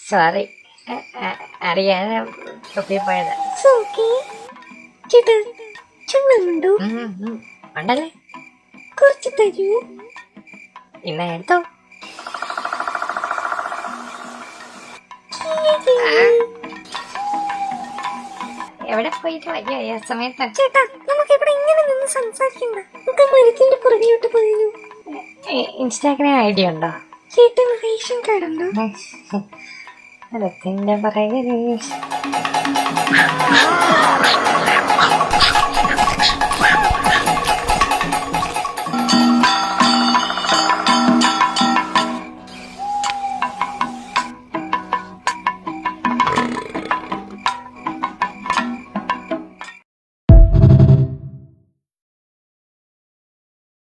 Sorry, അറിയാതെ തുപ്പിപ്പോയത്. ചേട്ടാ ചുണ്ണമുണ്ടോ? ഉണ്ടല്ലേ, കുറച്ച് തരൂ. ഇന്ന എടുത്തോ. എവിടെ പോയിട്ട് വയ്യ ഈ സമയത്ത്? ചേട്ടാ നമുക്ക് ഇവിടെ ഇങ്ങനെ നിന്ന് സംസാരിക്കണ്ട, നമുക്ക് മരത്തിന്റെ പുറകിലോട്ട് പോയോ? ഇൻസ്റ്റാഗ്രാം ഐഡി ഉണ്ടോ? ചേട്ടന് റേഷൻ കാർഡ് ഉണ്ടോ? അതൊക്കെ പുറകെ